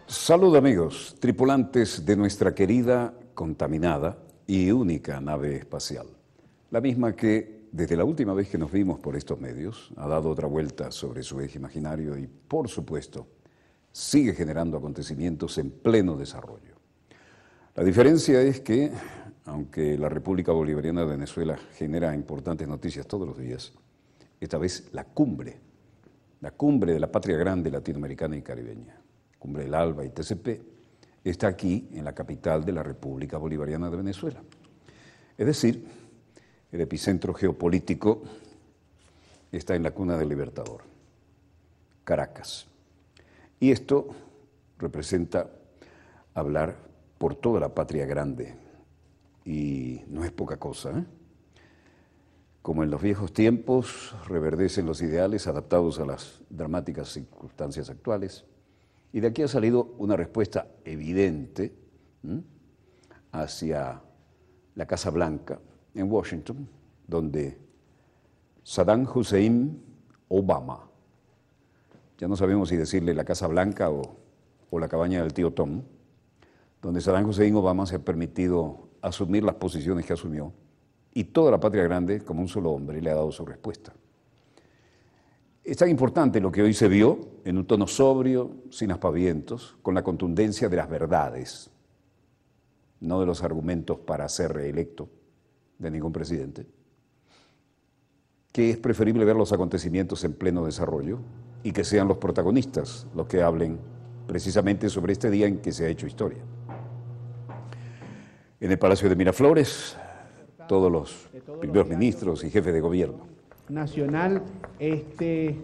Salud amigos, tripulantes de nuestra querida, contaminada y única nave espacial. La misma que, desde la última vez que nos vimos por estos medios, ha dado otra vuelta sobre su eje imaginario y, por supuesto, sigue generando acontecimientos en pleno desarrollo. La diferencia es que, aunque la República Bolivariana de Venezuela genera importantes noticias todos los días, esta vez la cumbre de la patria grande latinoamericana y caribeña, Cumbre del ALBA y TCP, está aquí en la capital de la República Bolivariana de Venezuela. Es decir, el epicentro geopolítico está en la cuna del Libertador, Caracas. Y esto representa hablar por toda la patria grande, y no es poca cosa, ¿eh? Como en los viejos tiempos, reverdecen los ideales adaptados a las dramáticas circunstancias actuales. Y de aquí ha salido una respuesta evidente hacia la Casa Blanca en Washington, donde Saddam Hussein Obama, ya no sabemos si decirle la Casa Blanca o la cabaña del tío Tom, donde Saddam Hussein Obama se ha permitido asumir las posiciones que asumió, y toda la patria grande, como un solo hombre, le ha dado su respuesta. Es tan importante lo que hoy se vio en un tono sobrio, sin aspavientos, con la contundencia de las verdades, no de los argumentos para ser reelecto de ningún presidente, que es preferible ver los acontecimientos en pleno desarrollo y que sean los protagonistas los que hablen precisamente sobre este día en que se ha hecho historia. En el Palacio de Miraflores, todos los primeros ministros y jefes de gobierno nacional este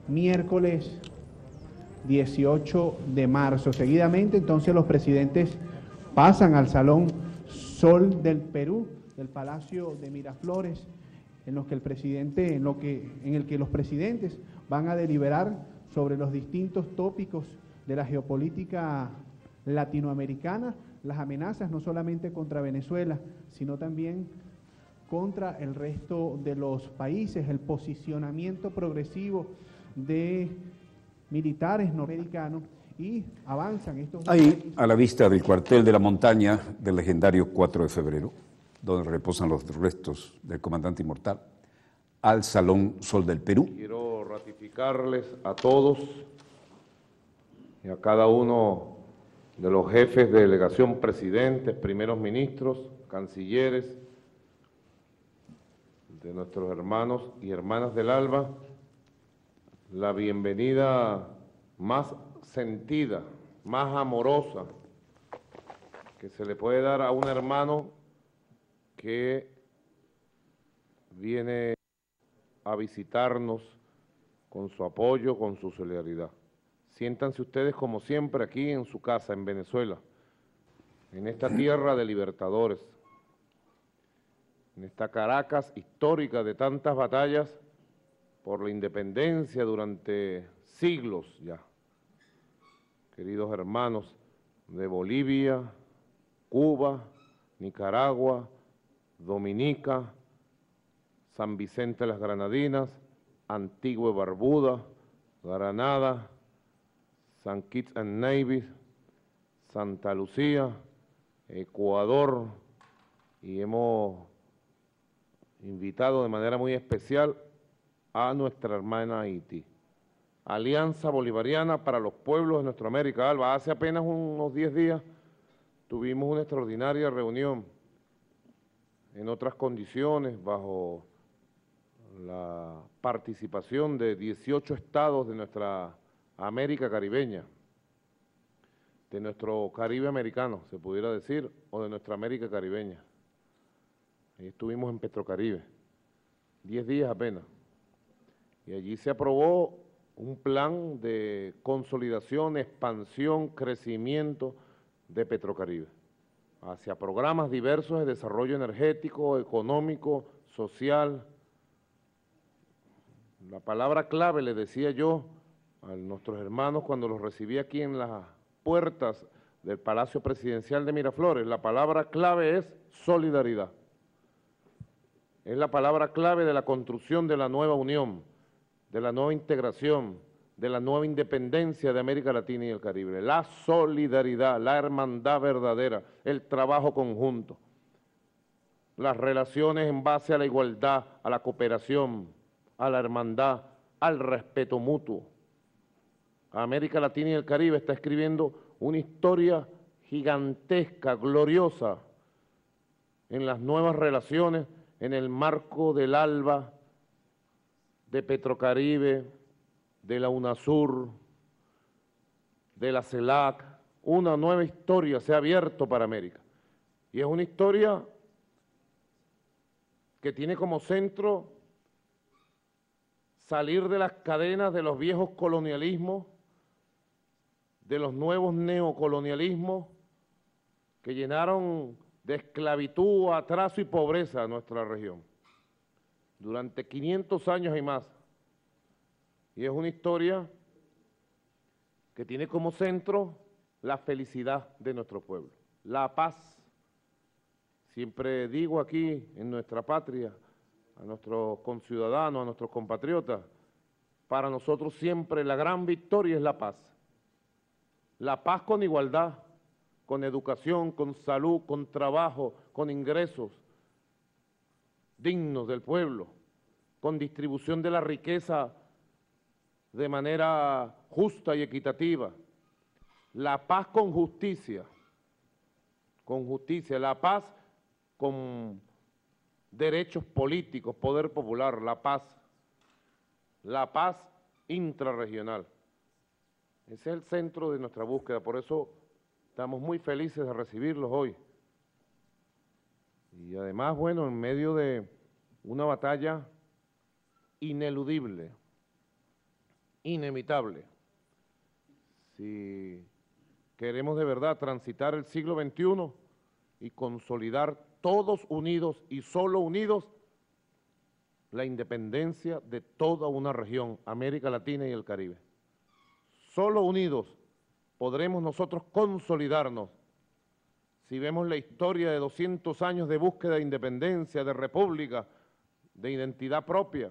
miércoles 18 de marzo. Seguidamente, entonces, los presidentes pasan al Salón Sol del Perú, del Palacio de Miraflores, en el que los presidentes van a deliberar sobre los distintos tópicos de la geopolítica latinoamericana, las amenazas no solamente contra Venezuela, sino también contra el resto de los países, el posicionamiento progresivo de militares norteamericanos, y avanzan estos... Ahí, a la vista del cuartel de la montaña del legendario 4 de febrero, donde reposan los restos del comandante inmortal, al Salón Sol del Perú. Quiero ratificarles a todos y a cada uno de los jefes de delegación, presidentes, primeros ministros, cancilleres, de nuestros hermanos y hermanas del ALBA, la bienvenida más sentida, más amorosa que se le puede dar a un hermano que viene a visitarnos con su apoyo, con su solidaridad. Siéntanse ustedes como siempre aquí en su casa, en Venezuela, en esta tierra de libertadores, en esta Caracas histórica de tantas batallas por la independencia durante siglos ya. Queridos hermanos de Bolivia, Cuba, Nicaragua, Dominica, San Vicente de las Granadinas, Antigua y Barbuda, Granada, San Kitts and Nevis, Santa Lucía, Ecuador, y hemos invitado de manera muy especial a nuestra hermana Haití. Alianza Bolivariana para los Pueblos de Nuestra América, ALBA. Hace apenas unos 10 días tuvimos una extraordinaria reunión en otras condiciones, bajo la participación de 18 estados de nuestra América caribeña, de nuestro Caribe americano, se pudiera decir, o de nuestra América caribeña. Ahí estuvimos en Petrocaribe, 10 días apenas, y allí se aprobó un plan de consolidación, expansión, crecimiento de Petrocaribe, hacia programas diversos de desarrollo energético, económico, social. La palabra clave, les decía yo a nuestros hermanos cuando los recibí aquí en las puertas del Palacio Presidencial de Miraflores, la palabra clave es solidaridad. Es la palabra clave de la construcción de la nueva unión, de la nueva integración, de la nueva independencia de América Latina y el Caribe. La solidaridad, la hermandad verdadera, el trabajo conjunto, las relaciones en base a la igualdad, a la cooperación, a la hermandad, al respeto mutuo. América Latina y el Caribe está escribiendo una historia gigantesca, gloriosa, en las nuevas relaciones, en el marco del ALBA, de Petrocaribe, de la UNASUR, de la CELAC. Una nueva historia se ha abierto para América. Y es una historia que tiene como centro salir de las cadenas de los viejos colonialismos, de los nuevos neocolonialismos que llenaron de esclavitud, atraso y pobreza a nuestra región durante 500 años y más. Y es una historia que tiene como centro la felicidad de nuestro pueblo, la paz. Siempre digo aquí en nuestra patria, a nuestros conciudadanos, a nuestros compatriotas, para nosotros siempre la gran victoria es la paz. La paz con igualdad, con educación, con salud, con trabajo, con ingresos dignos del pueblo, con distribución de la riqueza de manera justa y equitativa. La paz con justicia, la paz con derechos políticos, poder popular, la paz intrarregional. Ese es el centro de nuestra búsqueda, por eso estamos muy felices de recibirlos hoy. Y además, bueno, en medio de una batalla ineludible, inevitable. Si queremos de verdad transitar el siglo XXI y consolidar todos unidos y solo unidos la independencia de toda una región, América Latina y el Caribe. Solo unidos podremos nosotros consolidarnos. Si vemos la historia de 200 años de búsqueda de independencia, de república, de identidad propia,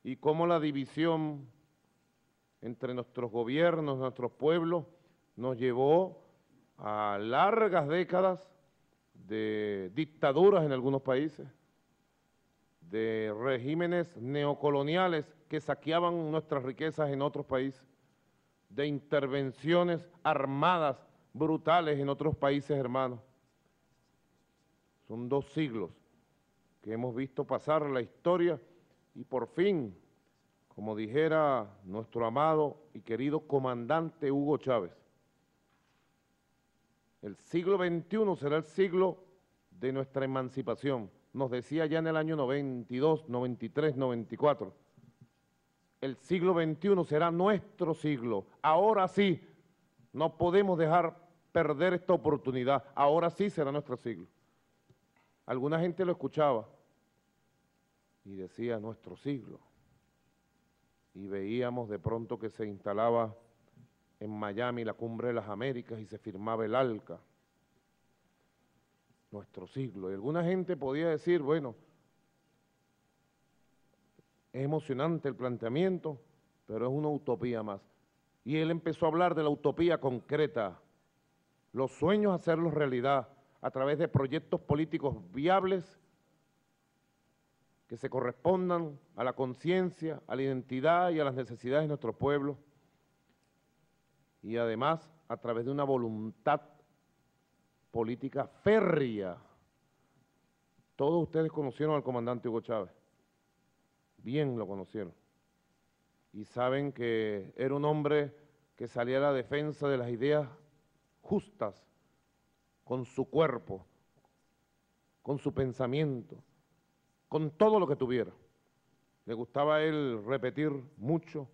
y cómo la división entre nuestros gobiernos, nuestros pueblos, nos llevó a largas décadas de dictaduras en algunos países, de regímenes neocoloniales que saqueaban nuestras riquezas en otros países, de intervenciones armadas brutales en otros países hermanos. Son 2 siglos que hemos visto pasar la historia y por fin, como dijera nuestro amado y querido comandante Hugo Chávez, el siglo XXI será el siglo de nuestra emancipación. Nos decía ya en el año 92, 93, 94. El siglo XXI será nuestro siglo. Ahora sí, no podemos dejar perder esta oportunidad. Ahora sí será nuestro siglo. Alguna gente lo escuchaba y decía nuestro siglo. Y veíamos de pronto que se instalaba en Miami la Cumbre de las Américas y se firmaba el ALCA. Nuestro siglo. Y alguna gente podía decir, bueno, es emocionante el planteamiento, pero es una utopía más. Y él empezó a hablar de la utopía concreta, los sueños hacerlos realidad a través de proyectos políticos viables que se correspondan a la conciencia, a la identidad y a las necesidades de nuestro pueblo, y además a través de una voluntad política férrea. Todos ustedes conocieron al comandante Hugo Chávez, bien lo conocieron, y saben que era un hombre que salía a la defensa de las ideas justas, con su cuerpo, con su pensamiento, con todo lo que tuviera. Le gustaba a él repetir mucho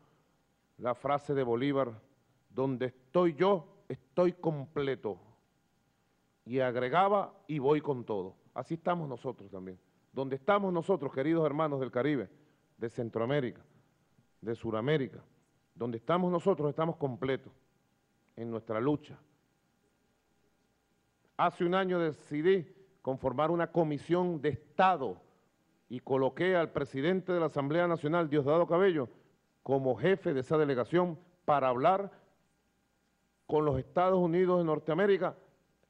la frase de Bolívar, donde estoy yo, estoy completo. Y agregaba, y voy con todo. Así estamos nosotros también. Donde estamos nosotros, queridos hermanos del Caribe, de Centroamérica, de Suramérica, donde estamos nosotros, estamos completos en nuestra lucha, Hace un año decidí conformar una comisión de Estado y coloqué al presidente de la Asamblea Nacional, Diosdado Cabello, como jefe de esa delegación para hablar con los Estados Unidos de Norteamérica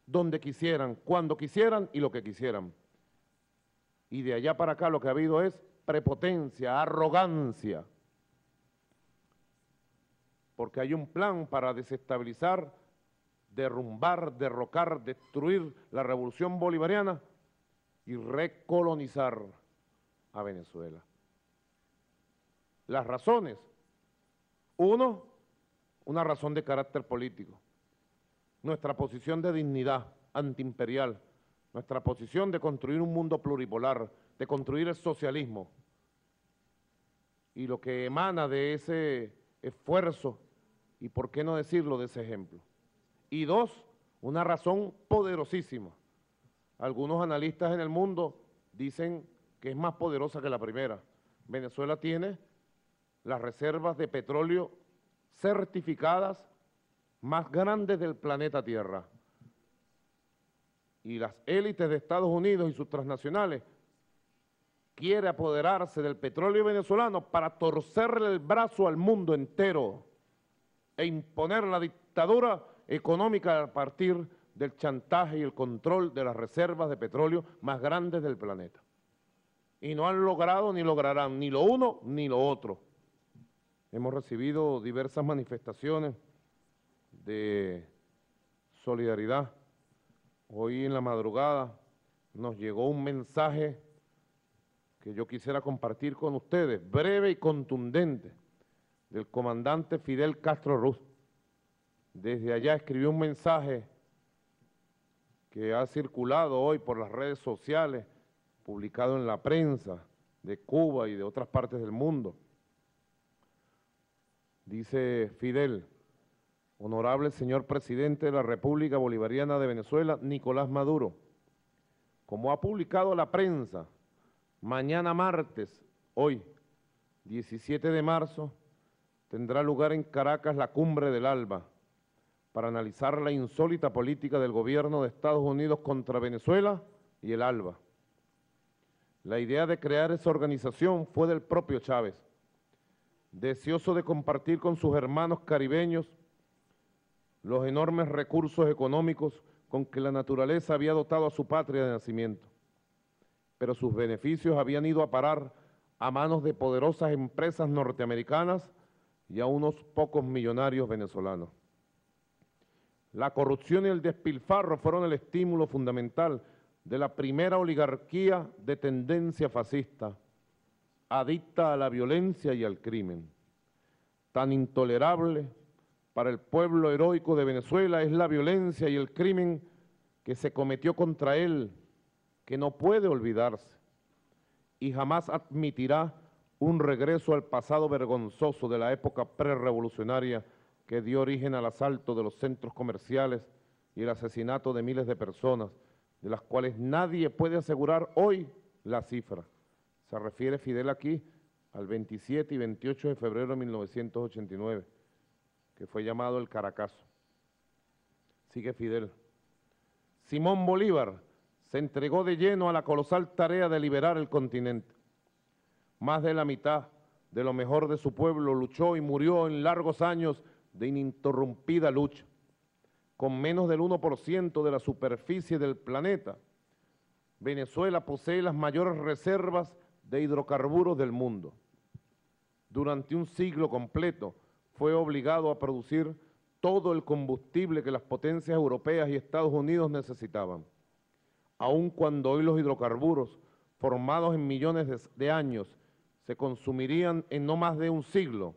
donde quisieran, cuando quisieran y lo que quisieran. Y de allá para acá lo que ha habido es prepotencia, arrogancia, porque hay un plan para desestabilizar, derrumbar, derrocar, destruir la revolución bolivariana y recolonizar a Venezuela. Las razones: uno, una razón de carácter político, nuestra posición de dignidad antiimperial, nuestra posición de construir un mundo pluripolar, de construir el socialismo, y lo que emana de ese esfuerzo, y por qué no decirlo, de ese ejemplo. Y dos, una razón poderosísima. Algunos analistas en el mundo dicen que es más poderosa que la primera. Venezuela tiene las reservas de petróleo certificadas más grandes del planeta Tierra. Y las élites de Estados Unidos y sus transnacionales quieren apoderarse del petróleo venezolano para torcerle el brazo al mundo entero e imponer la dictadura económica a partir del chantaje y el control de las reservas de petróleo más grandes del planeta. Y no han logrado ni lograrán ni lo uno ni lo otro. Hemos recibido diversas manifestaciones de solidaridad. Hoy en la madrugada nos llegó un mensaje que yo quisiera compartir con ustedes, breve y contundente, del comandante Fidel Castro Ruz. Desde allá escribió un mensaje que ha circulado hoy por las redes sociales, publicado en la prensa de Cuba y de otras partes del mundo. Dice Fidel: honorable señor presidente de la República Bolivariana de Venezuela, Nicolás Maduro, como ha publicado la prensa, mañana martes, hoy, 17 de marzo, tendrá lugar en Caracas la Cumbre del ALBA para analizar la insólita política del gobierno de Estados Unidos contra Venezuela y el ALBA. La idea de crear esa organización fue del propio Chávez, deseoso de compartir con sus hermanos caribeños los enormes recursos económicos con que la naturaleza había dotado a su patria de nacimiento. Pero sus beneficios habían ido a parar a manos de poderosas empresas norteamericanas y a unos pocos millonarios venezolanos. La corrupción y el despilfarro fueron el estímulo fundamental de la primera oligarquía de tendencia fascista, adicta a la violencia y al crimen. Tan intolerable para el pueblo heroico de Venezuela es la violencia y el crimen que se cometió contra él, que no puede olvidarse y jamás admitirá un regreso al pasado vergonzoso de la época prerevolucionaria que dio origen al asalto de los centros comerciales y el asesinato de miles de personas, de las cuales nadie puede asegurar hoy la cifra. Se refiere Fidel aquí al 27 y 28 de febrero de 1989, que fue llamado el Caracazo. Sigue Fidel. Simón Bolívar se entregó de lleno a la colosal tarea de liberar el continente. Más de la mitad de lo mejor de su pueblo luchó y murió en largos años de ininterrumpida lucha. Con menos del 1% de la superficie del planeta, Venezuela posee las mayores reservas de hidrocarburos del mundo. Durante un siglo completo fue obligado a producir todo el combustible que las potencias europeas y Estados Unidos necesitaban. Aun cuando hoy los hidrocarburos, formados en millones de años, se consumirían en no más de un siglo,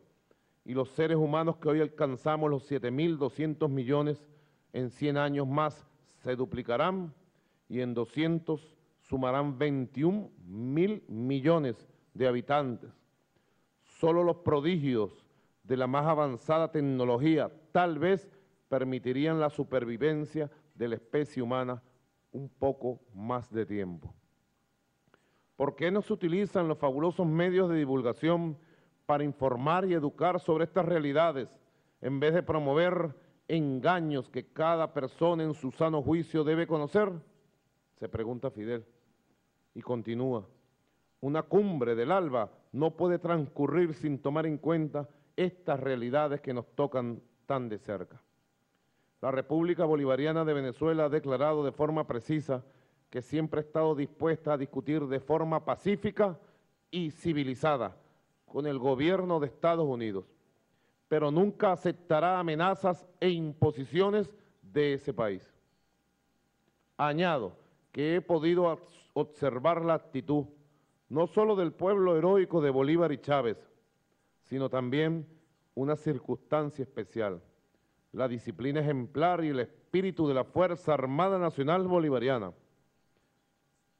y los seres humanos que hoy alcanzamos los 7.200 millones, en 100 años más se duplicarán y en 200 sumarán 21.000 millones de habitantes. Solo los prodigios de la más avanzada tecnología tal vez permitirían la supervivencia de la especie humana un poco más de tiempo. ¿Por qué no se utilizan los fabulosos medios de divulgación para informar y educar sobre estas realidades, en vez de promover engaños que cada persona en su sano juicio debe conocer? Se pregunta Fidel. Y continúa, una cumbre del ALBA no puede transcurrir sin tomar en cuenta estas realidades que nos tocan tan de cerca. La República Bolivariana de Venezuela ha declarado de forma precisa que siempre ha estado dispuesta a discutir de forma pacífica y civilizada con el gobierno de Estados Unidos, pero nunca aceptará amenazas e imposiciones de ese país. Añado que he podido observar la actitud no solo del pueblo heroico de Bolívar y Chávez, sino también una circunstancia especial, la disciplina ejemplar y el espíritu de la Fuerza Armada Nacional Bolivariana.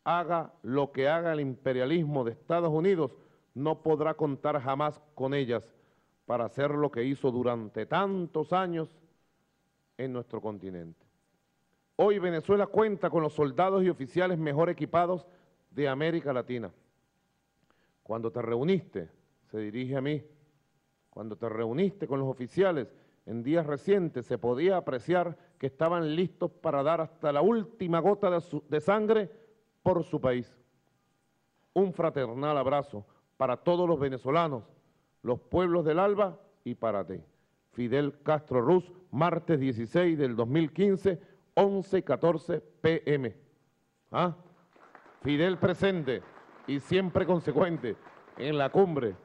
Haga lo que haga el imperialismo de Estados Unidos, no podrá contar jamás con ellas para hacer lo que hizo durante tantos años en nuestro continente. Hoy Venezuela cuenta con los soldados y oficiales mejor equipados de América Latina. Cuando te reuniste, se dirige a mí, cuando te reuniste con los oficiales en días recientes, se podía apreciar que estaban listos para dar hasta la última gota de sangre por su país. Un fraternal abrazo para todos los venezolanos, los pueblos del ALBA y para ti. Fidel Castro Ruz, martes 16 del 2015, 11:14 p.m. ¿Ah? Fidel presente y siempre consecuente en la cumbre.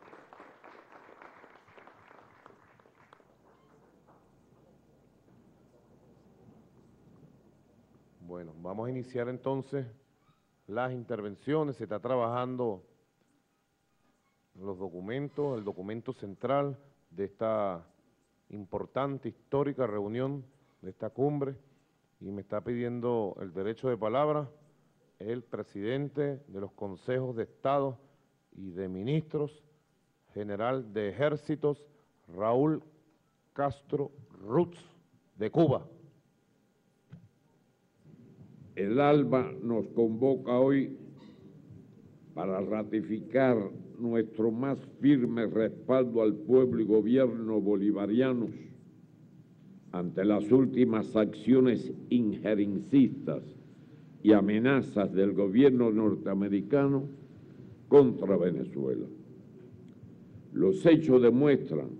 Bueno, vamos a iniciar entonces las intervenciones. Se está trabajando los documentos, el documento central de esta importante, histórica reunión de esta cumbre, y me está pidiendo el derecho de palabra el presidente de los consejos de Estado y de ministros, general de ejércitos, Raúl Castro Ruz, de Cuba. El ALBA nos convoca hoy para ratificar nuestro más firme respaldo al pueblo y gobierno bolivarianos ante las últimas acciones injerencistas y amenazas del gobierno norteamericano contra Venezuela. Los hechos demuestran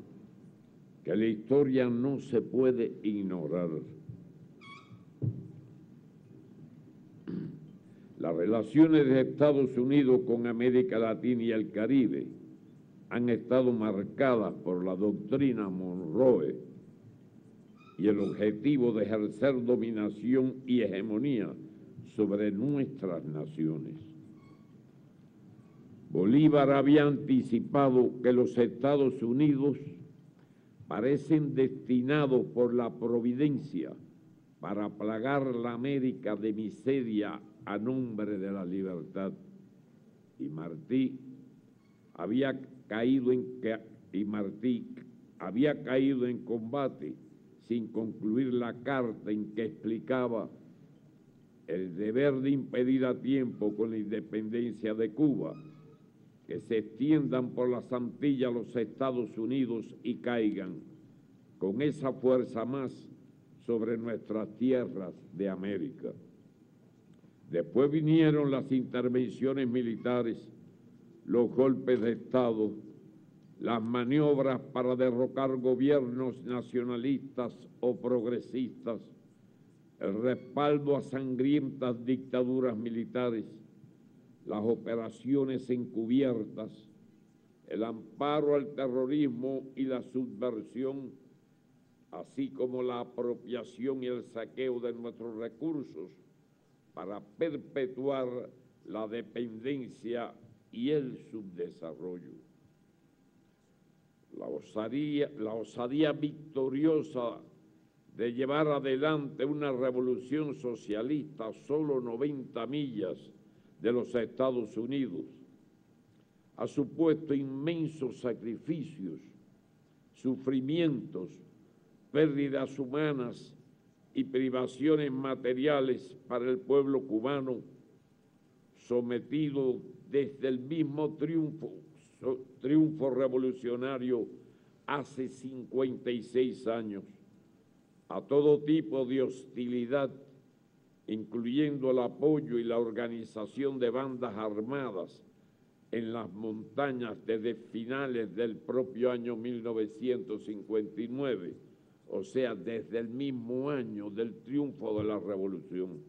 que la historia no se puede ignorar. Las relaciones de Estados Unidos con América Latina y el Caribe han estado marcadas por la doctrina Monroe y el objetivo de ejercer dominación y hegemonía sobre nuestras naciones. Bolívar había anticipado que los Estados Unidos parecen destinados por la providencia para plagar la América de miseria a nombre de la libertad. Y Martí había caído en combate sin concluir la carta en que explicaba el deber de impedir a tiempo con la independencia de Cuba que se extiendan por las Antillas los Estados Unidos y caigan con esa fuerza más sobre nuestras tierras de América. Después vinieron las intervenciones militares, los golpes de Estado, las maniobras para derrocar gobiernos nacionalistas o progresistas, el respaldo a sangrientas dictaduras militares, las operaciones encubiertas, el amparo al terrorismo y la subversión, así como la apropiación y el saqueo de nuestros recursos para perpetuar la dependencia y el subdesarrollo. La osadía victoriosa de llevar adelante una revolución socialista a solo 90 millas de los Estados Unidos ha supuesto inmensos sacrificios, sufrimientos, pérdidas humanas y privaciones materiales para el pueblo cubano, sometido desde el mismo triunfo revolucionario hace 56 años a todo tipo de hostilidad, incluyendo el apoyo y la organización de bandas armadas en las montañas desde finales del propio año 1959, o sea, desde el mismo año del triunfo de la Revolución.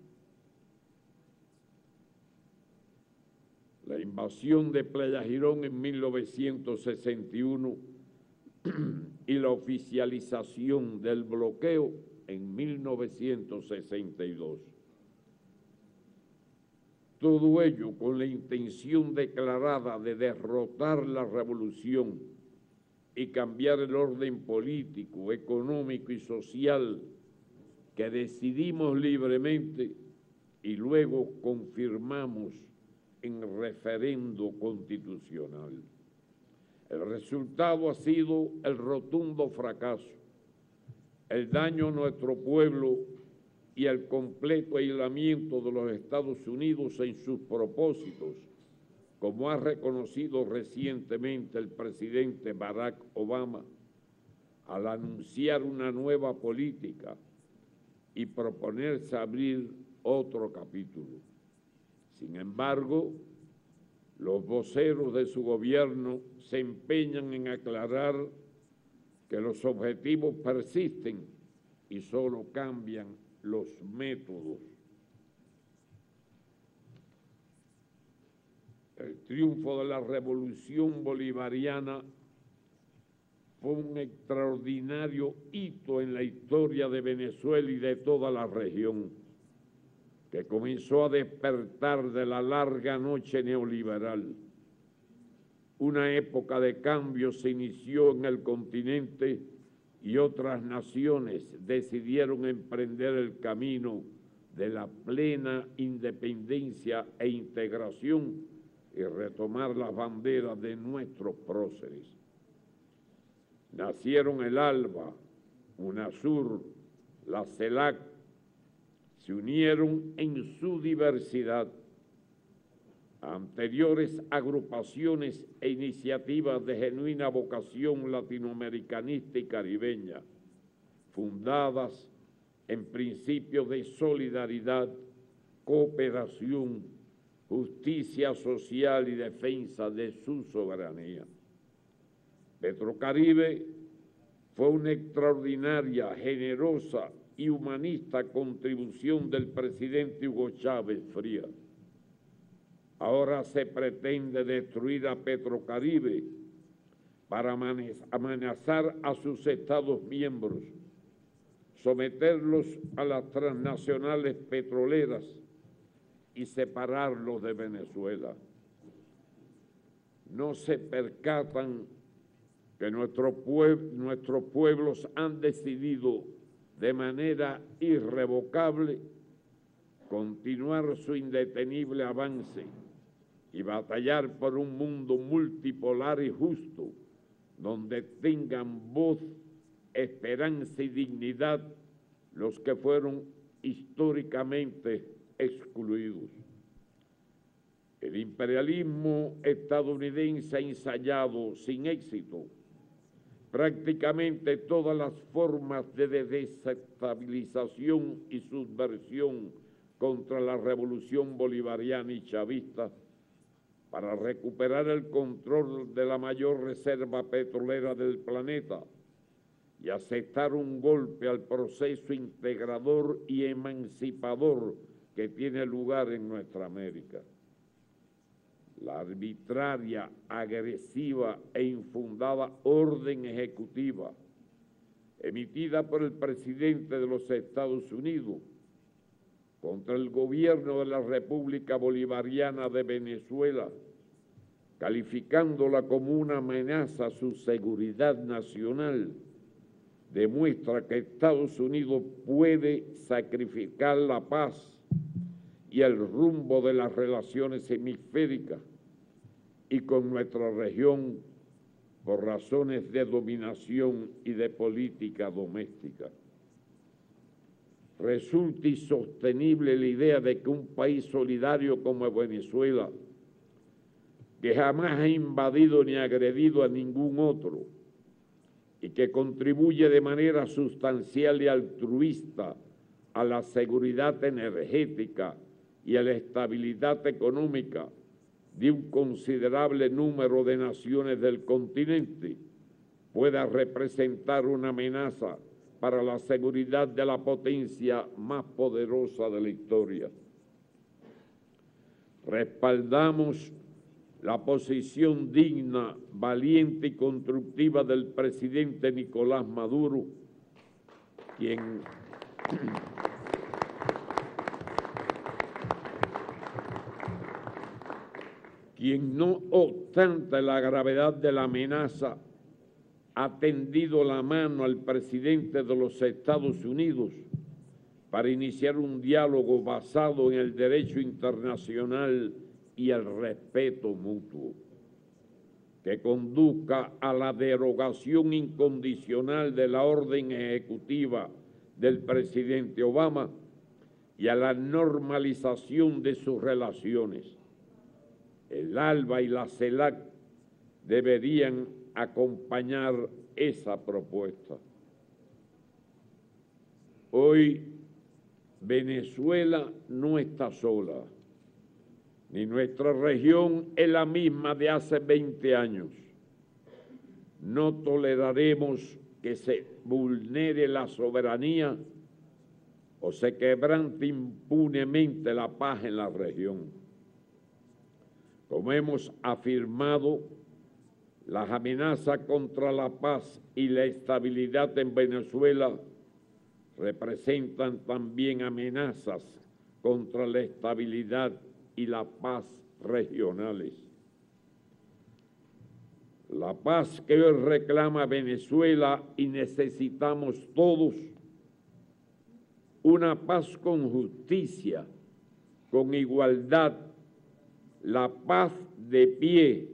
La invasión de Playa Girón en 1961 y la oficialización del bloqueo en 1962. Todo ello con la intención declarada de derrotar la revolución y cambiar el orden político, económico y social que decidimos libremente y luego confirmamos en referendo constitucional. El resultado ha sido el rotundo fracaso, el daño a nuestro pueblo y el completo aislamiento de los Estados Unidos en sus propósitos, como ha reconocido recientemente el presidente Barack Obama al anunciar una nueva política y proponerse abrir otro capítulo. Sin embargo, los voceros de su gobierno se empeñan en aclarar que los objetivos persisten y solo cambian los métodos. El triunfo de la Revolución Bolivariana fue un extraordinario hito en la historia de Venezuela y de toda la región, que comenzó a despertar de la larga noche neoliberal. Una época de cambio se inició en el continente y otras naciones decidieron emprender el camino de la plena independencia e integración y retomar las banderas de nuestros próceres. Nacieron el ALBA, UNASUR, la CELAC, se unieron en su diversidad anteriores agrupaciones e iniciativas de genuina vocación latinoamericanista y caribeña, fundadas en principios de solidaridad, cooperación, justicia social y defensa de su soberanía. Petrocaribe fue una extraordinaria, generosa y humanista contribución del presidente Hugo Chávez Frías. Ahora se pretende destruir a Petrocaribe para amenazar a sus Estados miembros, someterlos a las transnacionales petroleras y separarlos de Venezuela. No se percatan que nuestros pueblos han decidido de manera irrevocable continuar su indetenible avance y batallar por un mundo multipolar y justo, donde tengan voz, esperanza y dignidad los que fueron históricamente excluidos. El imperialismo estadounidense ha ensayado sin éxito prácticamente todas las formas de desestabilización y subversión contra la revolución bolivariana y chavista para recuperar el control de la mayor reserva petrolera del planeta y aceptar un golpe al proceso integrador y emancipador que tiene lugar en nuestra América. La arbitraria, agresiva e infundada orden ejecutiva emitida por el presidente de los Estados Unidos contra el gobierno de la República Bolivariana de Venezuela, calificándola como una amenaza a su seguridad nacional, demuestra que Estados Unidos puede sacrificar la paz y el rumbo de las relaciones hemisféricas y con nuestra región por razones de dominación y de política doméstica. Resulta insostenible la idea de que un país solidario como Venezuela, que jamás ha invadido ni agredido a ningún otro, y que contribuye de manera sustancial y altruista a la seguridad energética y a la estabilidad económica de un considerable número de naciones del continente, pueda representar una amenaza para la seguridad de la potencia más poderosa de la historia. Respaldamos la posición digna, valiente y constructiva del presidente Nicolás Maduro, quien no obstante la gravedad de la amenaza, ha tendido la mano al presidente de los Estados Unidos para iniciar un diálogo basado en el derecho internacional y el respeto mutuo, que conduzca a la derogación incondicional de la orden ejecutiva del presidente Obama y a la normalización de sus relaciones. El ALBA y la CELAC deberían acompañar esa propuesta. Hoy Venezuela no está sola, ni nuestra región es la misma de hace 20 años. No toleraremos que se vulnere la soberanía o se quebrante impunemente la paz en la región. Como hemos afirmado, las amenazas contra la paz y la estabilidad en Venezuela representan también amenazas contra la estabilidad y la paz regionales. La paz que hoy reclama Venezuela y necesitamos todos, una paz con justicia, con igualdad, la paz de pie,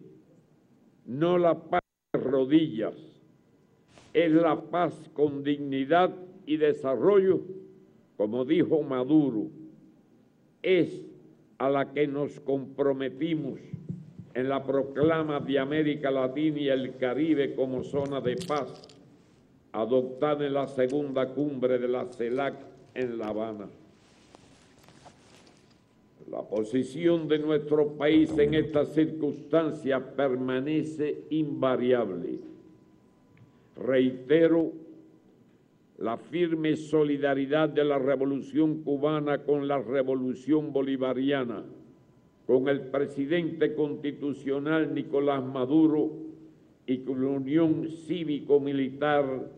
no la paz de rodillas, es la paz con dignidad y desarrollo, como dijo Maduro, es a la que nos comprometimos en la proclama de América Latina y el Caribe como zona de paz, adoptada en la segunda cumbre de la CELAC en La Habana. La posición de nuestro país en estas circunstancias permanece invariable. Reitero la firme solidaridad de la Revolución Cubana con la Revolución Bolivariana, con el presidente constitucional Nicolás Maduro y con la Unión Cívico-Militar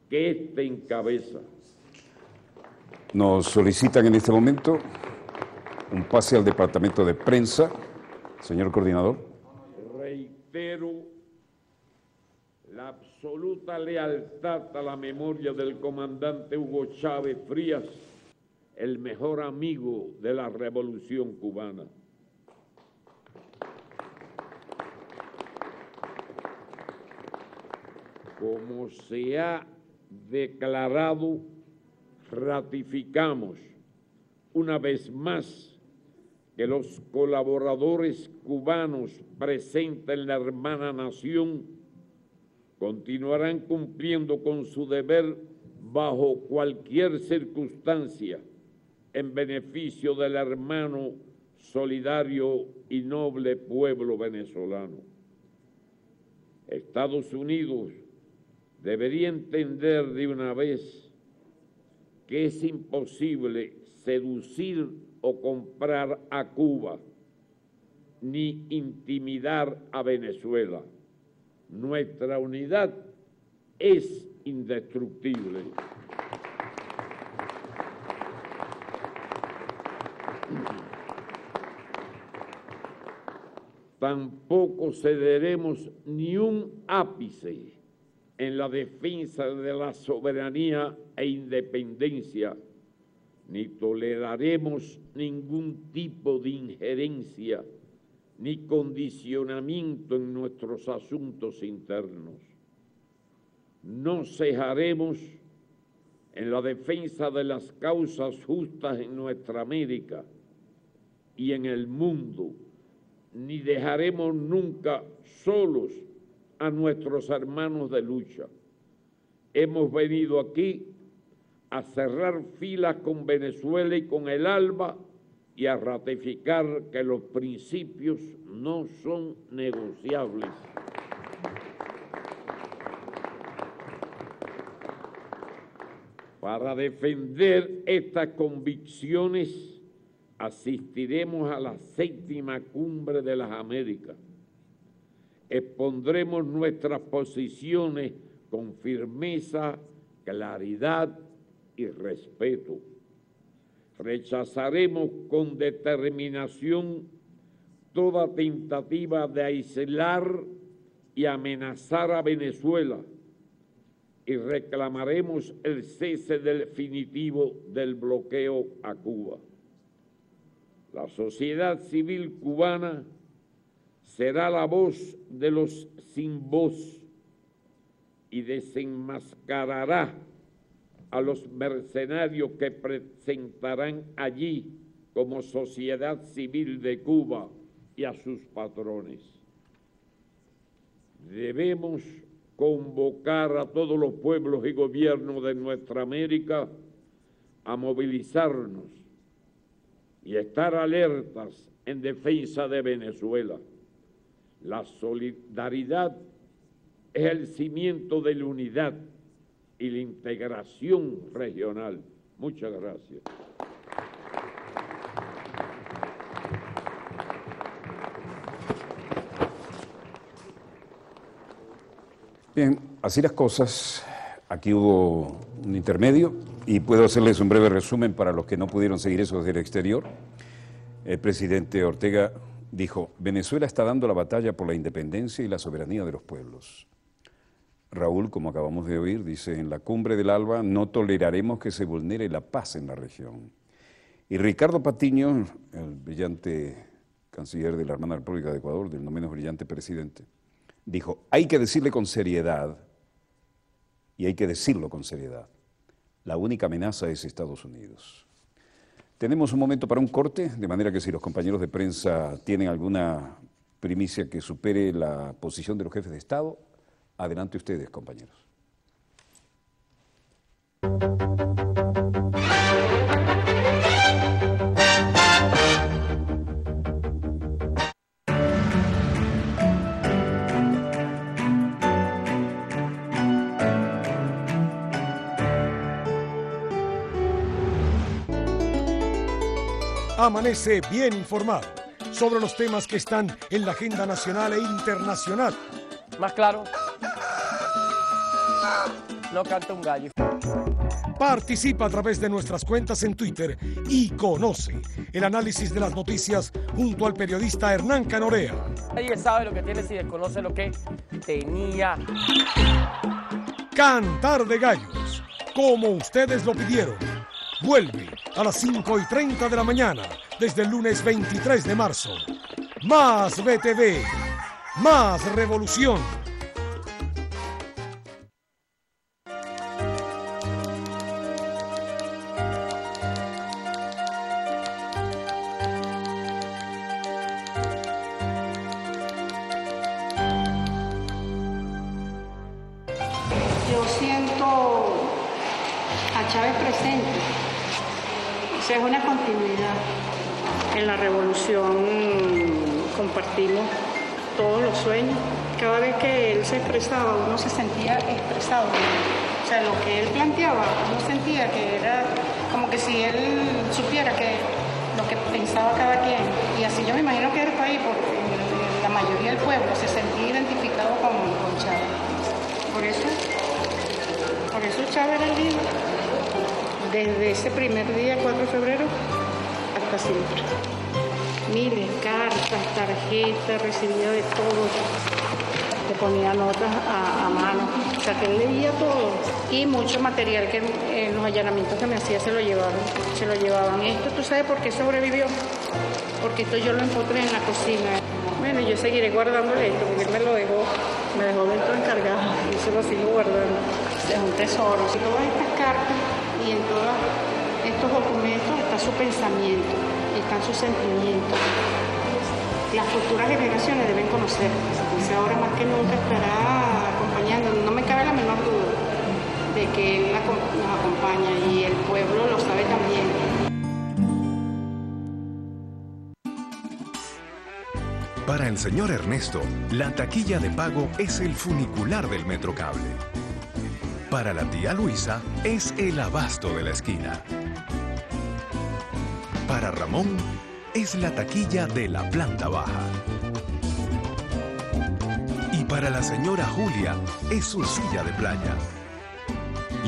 que éste encabeza. Nos solicitan en este momento un pase al departamento de prensa. Señor coordinador. Reitero la absoluta lealtad a la memoria del comandante Hugo Chávez Frías, el mejor amigo de la Revolución Cubana. Como se ha declarado, ratificamos una vez más que los colaboradores cubanos presentes en la hermana nación continuarán cumpliendo con su deber bajo cualquier circunstancia en beneficio del hermano solidario y noble pueblo venezolano. Estados Unidos debería entender de una vez que es imposible seducir o comprar a Cuba, ni intimidar a Venezuela. Nuestra unidad es indestructible. Tampoco cederemos ni un ápice en la defensa de la soberanía e independencia, ni toleraremos ningún tipo de injerencia ni condicionamiento en nuestros asuntos internos. No cejaremos en la defensa de las causas justas en nuestra América y en el mundo, ni dejaremos nunca solos a nuestros hermanos de lucha. hemos venido aquí a cerrar filas con Venezuela y con el ALBA y a ratificar que los principios no son negociables. Para defender estas convicciones, asistiremos a la 7ª Cumbre de las Américas. Expondremos nuestras posiciones con firmeza, claridad y respeto. Rechazaremos con determinación toda tentativa de aislar y amenazar a Venezuela y reclamaremos el cese definitivo del bloqueo a Cuba. La sociedad civil cubana será la voz de los sin voz y desenmascarará a los mercenarios que presentarán allí como sociedad civil de Cuba y a sus patrones. Debemos convocar a todos los pueblos y gobiernos de nuestra América a movilizarnos y estar alertas en defensa de Venezuela. La solidaridad es el cimiento de la unidad y la integración regional. Muchas gracias. Bien, así las cosas. Aquí hubo un intermedio y puedo hacerles un breve resumen para los que no pudieron seguir eso desde el exterior. El presidente Ortega dijo: Venezuela está dando la batalla por la independencia y la soberanía de los pueblos. Raúl, como acabamos de oír, dice: en la cumbre del ALBA no toleraremos que se vulnere la paz en la región. Y Ricardo Patiño, el brillante canciller de la hermana República de Ecuador, del no menos brillante presidente, dijo: hay que decirle con seriedad, y hay que decirlo con seriedad, la única amenaza es Estados Unidos. Tenemos un momento para un corte, de manera que si los compañeros de prensa tienen alguna primicia que supere la posición de los jefes de Estado, adelante ustedes, compañeros. Amanece bien informado sobre los temas que están en la agenda nacional e internacional. Más claro, no canta un gallo. Participa a través de nuestras cuentas en Twitter y conoce el análisis de las noticias junto al periodista Hernán Canorea. Nadie sabe lo que tiene si desconoce lo que tenía. Cantar de Gallos, como ustedes lo pidieron. Vuelve a las 5:30 de la mañana, desde el lunes 23 de marzo. Más BTV, más revolución. Yo siento a Chávez presente. O sea, es una continuidad. En la revolución compartimos todos los sueños. Cada vez que él se expresaba, uno se sentía expresado. O sea, lo que él planteaba, uno sentía que era como que si él supiera que lo que pensaba cada quien. Y así yo me imagino que era el país, porque la mayoría del pueblo se sentía identificado con Chávez. Por eso Chávez era el líder. Desde ese primer día, 4 de febrero, hasta siempre. Miles, cartas, tarjetas, recibía de todo. Le ponía notas a mano. O sea, que él leía todo. Y mucho material que en los allanamientos que me hacía se lo llevaban. Esto, ¿tú sabes por qué sobrevivió? Porque esto yo lo encontré en la cocina. Bueno, yo seguiré guardándole esto, porque él me dejó dentro encargado. Y se lo sigo guardando. Es un tesoro. Si todas estas cartas y en todos estos documentos está su pensamiento, están sus sentimientos. Las futuras generaciones deben conocer. Ahora más que nunca estará acompañando, no me cabe la menor duda. de que Él nos acompaña y el pueblo lo sabe también. Para el señor Ernesto, la taquilla de pago es el funicular del Metrocable. Para la tía Luisa, es el abasto de la esquina. Para Ramón, es la taquilla de la planta baja. Y para la señora Julia, es su silla de playa.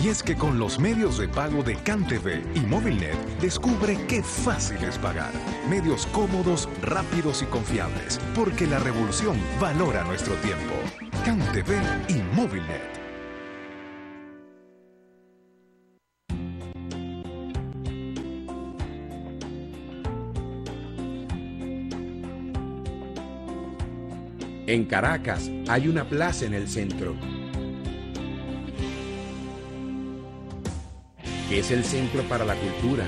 Y es que con los medios de pago de CanTV y Móvilnet, descubre qué fácil es pagar. Medios cómodos, rápidos y confiables, porque la revolución valora nuestro tiempo. CanTV y Móvilnet. En Caracas hay una plaza en el centro, que es el centro para la cultura,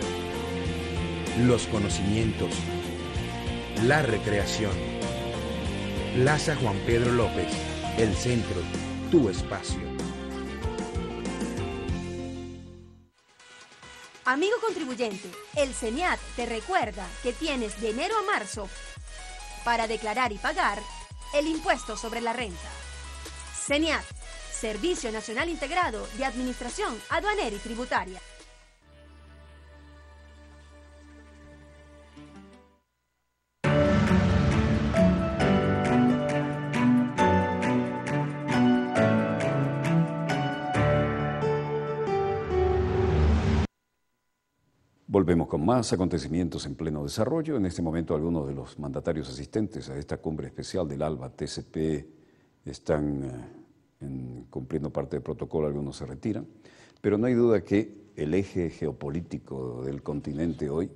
los conocimientos, la recreación. Plaza Juan Pedro López, el centro, tu espacio. Amigo contribuyente, el CENIAT te recuerda que tienes de enero a marzo para declarar y pagar el impuesto sobre la renta. CENIAT, Servicio Nacional Integrado de Administración Aduanera y Tributaria. Volvemos con más acontecimientos en pleno desarrollo. En este momento algunos de los mandatarios asistentes a esta cumbre especial del ALBA-TCP están cumpliendo parte del protocolo, algunos se retiran, pero no hay duda que el eje geopolítico del continente hoy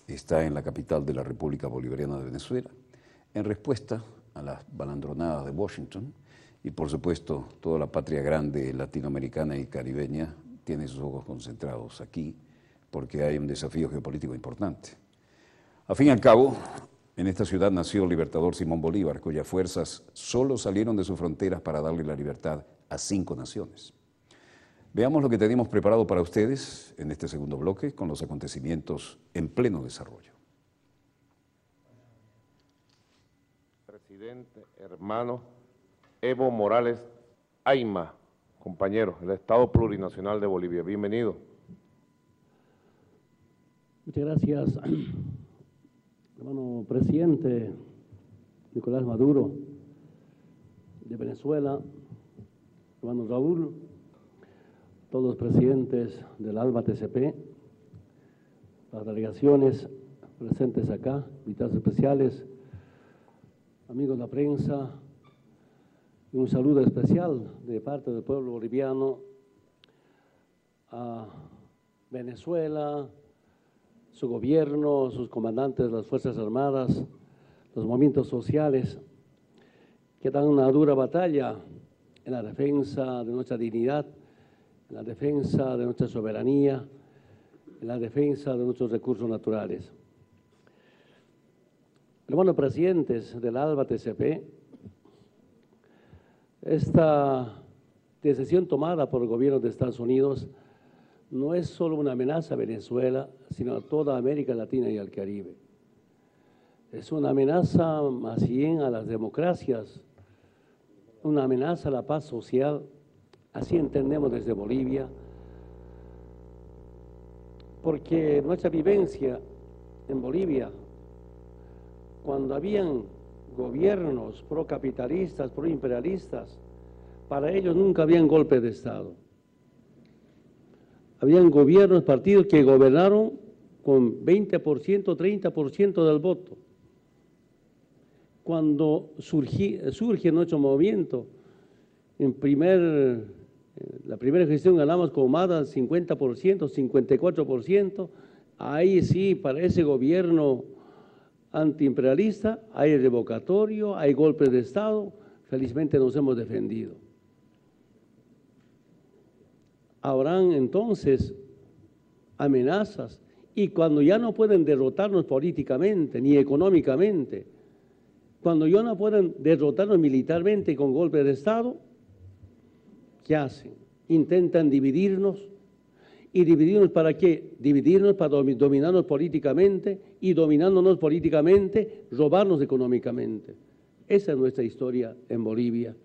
está en la capital de la República Bolivariana de Venezuela, en respuesta a las balandronadas de Washington, y por supuesto toda la patria grande latinoamericana y caribeña tiene sus ojos concentrados aquí, porque hay un desafío geopolítico importante. A fin y al cabo, en esta ciudad nació el libertador Simón Bolívar, cuyas fuerzas solo salieron de sus fronteras para darle la libertad a 5 naciones. Veamos lo que tenemos preparado para ustedes en este segundo bloque con los acontecimientos en pleno desarrollo. Presidente, hermano Evo Morales Ayma, compañero, el Estado Plurinacional de Bolivia. Bienvenido. Muchas gracias, hermano presidente Nicolás Maduro de Venezuela, hermano Raúl, todos los presidentes del ALBA-TCP, las delegaciones presentes acá, invitados especiales, amigos de la prensa, y un saludo especial de parte del pueblo boliviano a Venezuela, su gobierno, sus comandantes de las Fuerzas Armadas, los movimientos sociales que dan una dura batalla en la defensa de nuestra dignidad, en la defensa de nuestra soberanía, en la defensa de nuestros recursos naturales. Hermanos presidentes del ALBA-TCP, esta decisión tomada por el gobierno de Estados Unidos no es solo una amenaza a Venezuela, sino a toda América Latina y al Caribe. Es una amenaza más bien a las democracias, una amenaza a la paz social, así entendemos desde Bolivia, porque nuestra vivencia en Bolivia, cuando habían gobiernos procapitalistas, proimperialistas, para ellos nunca habían golpes de Estado. Habían gobiernos, partidos que gobernaron con 20%, 30% del voto. Cuando surge nuestro movimiento, la primera gestión ganamos con más del 50%, 54%, ahí sí, para ese gobierno antiimperialista hay revocatorio, hay golpes de Estado, felizmente nos hemos defendido. Habrán entonces amenazas y cuando ya no pueden derrotarnos políticamente ni económicamente, cuando ya no pueden derrotarnos militarmente con golpes de Estado, ¿qué hacen? intentan dividirnos. ¿Y dividirnos para qué? Dividirnos para dominarnos políticamente y dominándonos políticamente, robarnos económicamente. Esa es nuestra historia en Bolivia.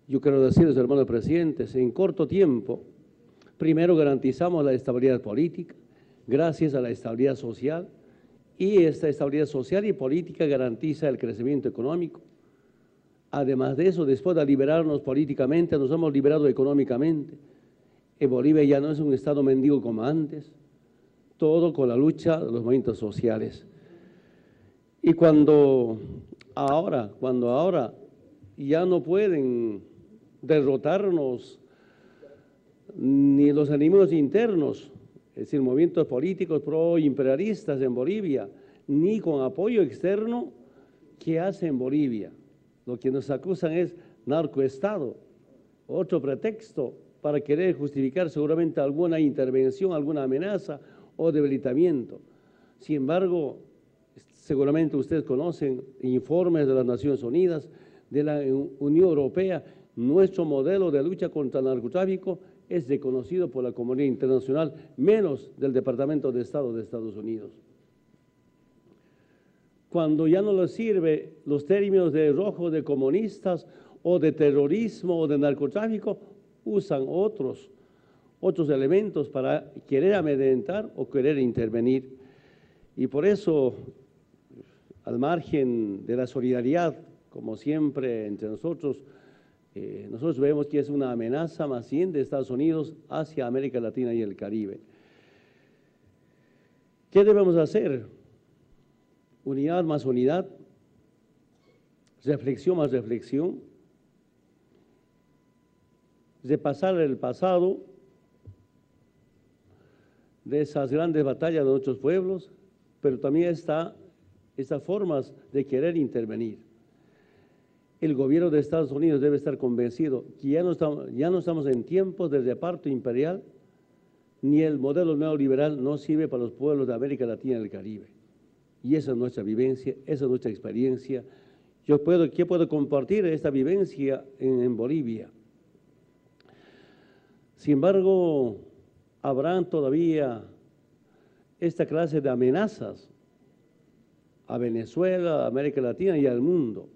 Yo quiero decirles, hermanos presidentes, en corto tiempo, primero garantizamos la estabilidad política, gracias a la estabilidad social, y esta estabilidad social y política garantiza el crecimiento económico. Además de eso, después de liberarnos políticamente, nos hemos liberado económicamente. En Bolivia ya no es un estado mendigo como antes, todo con la lucha de los movimientos sociales. Y cuando ahora ya no pueden derrotarnos ni los enemigos internos, es decir, movimientos políticos pro-imperialistas en Bolivia, ni con apoyo externo, ¿qué hace en Bolivia? Lo que nos acusan es narcoestado, otro pretexto para querer justificar seguramente alguna intervención, alguna amenaza o debilitamiento. Sin embargo, seguramente ustedes conocen informes de las Naciones Unidas, de la Unión Europea, nuestro modelo de lucha contra el narcotráfico es reconocido por la comunidad internacional, menos del Departamento de Estado de Estados Unidos. Cuando ya no les sirve los términos de rojo de comunistas o de terrorismo o de narcotráfico, usan otros elementos para querer amedrentar o querer intervenir. Y por eso, al margen de la solidaridad, como siempre entre nosotros vemos que es una amenaza más bien de Estados Unidos hacia América Latina y el Caribe. ¿Qué debemos hacer? Unidad más unidad, reflexión más reflexión, repasar el pasado de esas grandes batallas de nuestros pueblos, pero también estas formas de querer intervenir. El gobierno de Estados Unidos debe estar convencido que ya no estamos en tiempos de reparto imperial, ni el modelo neoliberal no sirve para los pueblos de América Latina y el Caribe. Y esa es nuestra vivencia, esa es nuestra experiencia. ¿Qué puedo compartir esta vivencia en Bolivia? Sin embargo, habrán todavía esta clase de amenazas a Venezuela, a América Latina y al mundo.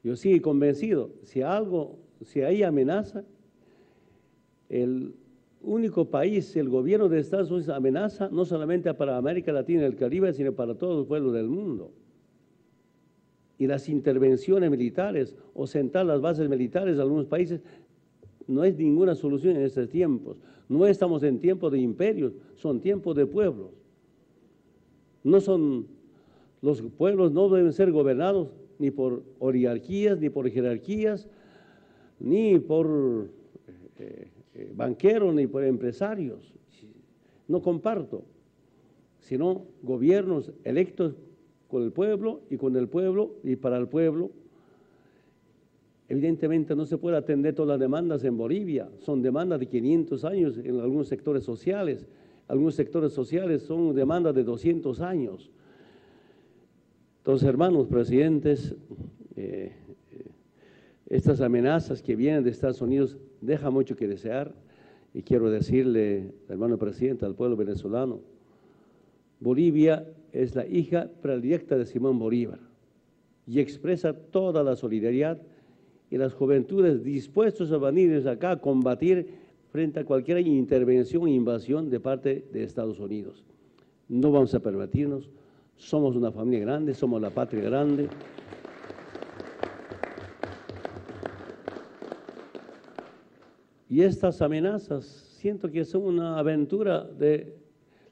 Yo sigo convencido, si hay amenaza, el único país, el gobierno de Estados Unidos amenaza no solamente para América Latina y el Caribe, sino para todos los pueblos del mundo. Y las intervenciones militares o sentar las bases militares de algunos países no es ninguna solución en estos tiempos. No estamos en tiempos de imperios, son tiempos de pueblos. Los pueblos no deben ser gobernados ni por oligarquías, ni por jerarquías, ni por banqueros, ni por empresarios. No comparto, sino gobiernos electos con el pueblo y para el pueblo. Evidentemente no se puede atender todas las demandas en Bolivia, son demandas de 500 años en algunos sectores sociales, algunos sectores sociales son demandas de 200 años. Entonces, hermanos presidentes, estas amenazas que vienen de Estados Unidos dejan mucho que desear y quiero decirle, hermano presidente, al pueblo venezolano, Bolivia es la hija predilecta de Simón Bolívar y expresa toda la solidaridad y las juventudes dispuestos a venir acá a combatir frente a cualquier intervención e invasión de parte de Estados Unidos. No vamos a permitirnos, somos una familia grande, somos la patria grande. Y estas amenazas siento que son una aventura del